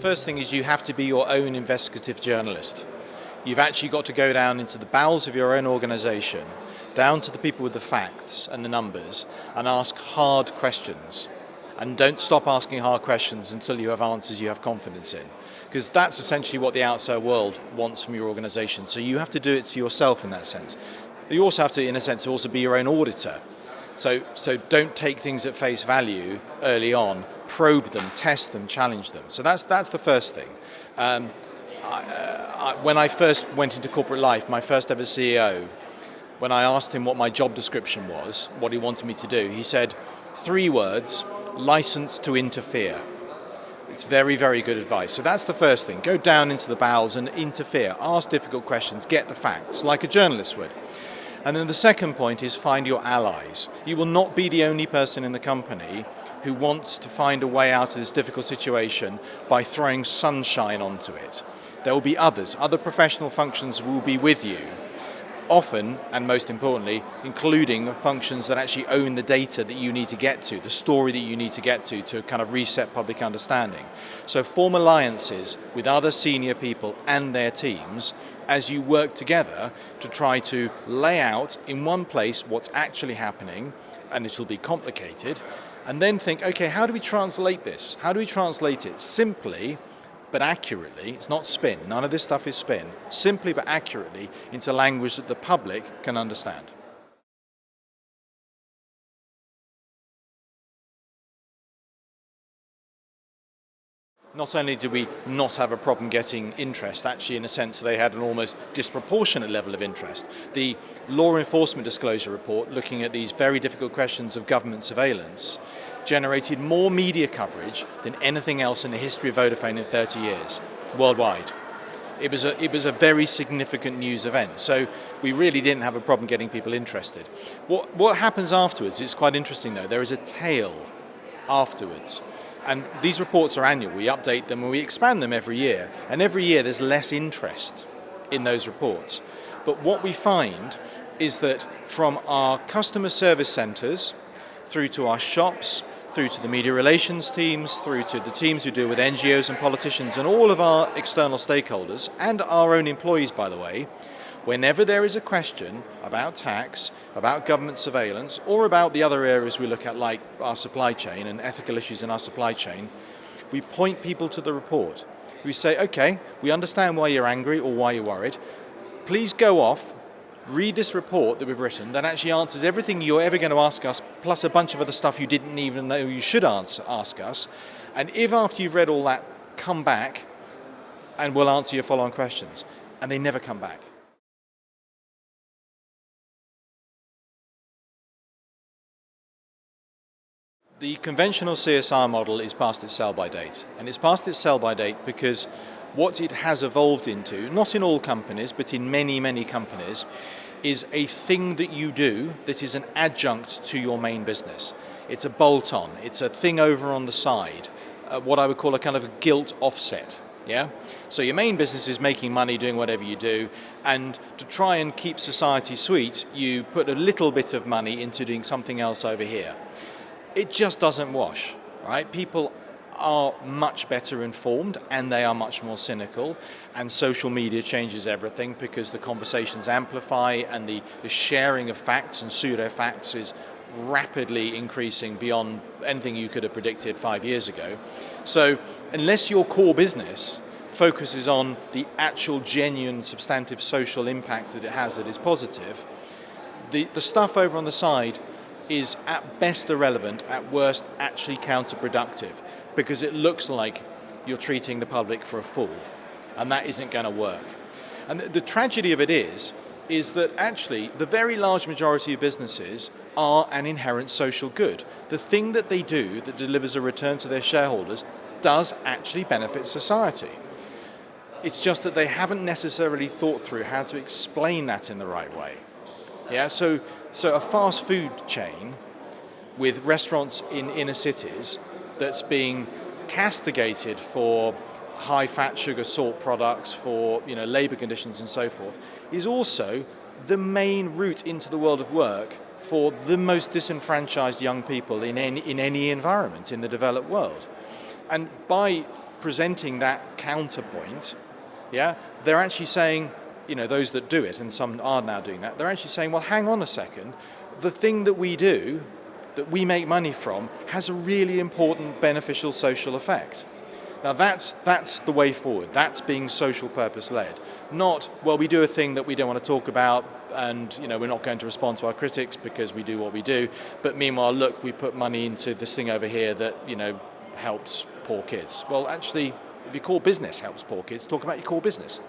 first thing is you have to be your own investigative journalist. You've actually got to go down into the bowels of your own organisation, down to the people with the facts and the numbers, and ask hard questions. And don't stop asking hard questions until you have answers you have confidence in. Because that's essentially what the outside world wants from your organisation. So you have to do it to yourself in that sense. You also have to, in a sense, also be your own auditor. So don't take things at face value early on. Probe them, test them, challenge them. So that's the first thing. When I first went into corporate life, my first ever CEO, when I asked him what my job description was, what he wanted me to do, he said 3 words: license to interfere. It's very, very good advice. So that's the first thing. Go down into the bowels and interfere. Ask difficult questions. Get the facts, like a journalist would. And then the second point is find your allies. You will not be the only person in the company who wants to find a way out of this difficult situation by throwing sunshine onto it. There will be others. Other professional functions will be with you. Often, and most importantly, including functions that actually own the data that you need to get to, the story that you need to get to kind of reset public understanding. So form alliances with other senior people and their teams as you work together to try to lay out in one place what's actually happening, and it will be complicated, and then think, okay, how do we translate this? How do we translate it simply but accurately? It's not spin, none of this stuff is spin, simply but accurately into language that the public can understand. Not only did we not have a problem getting interest, actually in a sense they had an almost disproportionate level of interest. The law enforcement disclosure report, looking at these very difficult questions of government surveillance, generated more media coverage than anything else in the history of Vodafone in 30 years, worldwide. It was a very significant news event, so we really didn't have a problem getting people interested. What happens afterwards is quite interesting though. There is a tail afterwards. And these reports are annual. We update them and we expand them every year. And every year there's less interest in those reports. But what we find is that from our customer service centres, through to our shops, through to the media relations teams, through to the teams who deal with NGOs and politicians and all of our external stakeholders, and our own employees, by the way, whenever there is a question about tax, about government surveillance, or about the other areas we look at like our supply chain and ethical issues in our supply chain, we point people to the report. We say, okay, we understand why you're angry or why you're worried. Please go off, read this report that we've written that actually answers everything you're ever going to ask us, plus a bunch of other stuff you didn't even know you should ask us. And if after you've read all that, come back and we'll answer your follow-on questions. And they never come back. The conventional CSR model is past its sell-by date, and it's past its sell-by date because what it has evolved into, not in all companies, but in many, many companies, is a thing that you do that is an adjunct to your main business. It's a bolt-on, it's a thing over on the side, what I would call a kind of a guilt offset. Yeah? So your main business is making money, doing whatever you do, and to try and keep society sweet, you put a little bit of money into doing something else over here. It just doesn't wash, right? People are much better informed and they are much more cynical, and social media changes everything because the conversations amplify and the sharing of facts and pseudo-facts is rapidly increasing beyond anything you could have predicted 5 years ago. So unless your core business focuses on the actual genuine substantive social impact that it has that is positive, the stuff over on the side is at best irrelevant, at worst actually counterproductive, because it looks like you're treating the public for a fool, and that isn't going to work. And the tragedy of it is that actually the very large majority of businesses are an inherent social good. The thing that they do that delivers a return to their shareholders does actually benefit society. It's just that they haven't necessarily thought through how to explain that in the right way. Yeah, so a fast food chain with restaurants in inner cities that's being castigated for high fat, sugar, salt products, for labor conditions and so forth, is also the main route into the world of work for the most disenfranchised young people in any environment in the developed world. And by presenting that counterpoint, yeah, they're actually saying, those that do it, and some are now doing that, they're actually saying, well, hang on a second, the thing that we do, that we make money from, has a really important beneficial social effect. Now that's the way forward. That's being social purpose led. Not, well, we do a thing that we don't want to talk about, and we're not going to respond to our critics because we do what we do. But meanwhile, look, we put money into this thing over here that helps poor kids. Well, actually, if your core business helps poor kids, talk about your core business.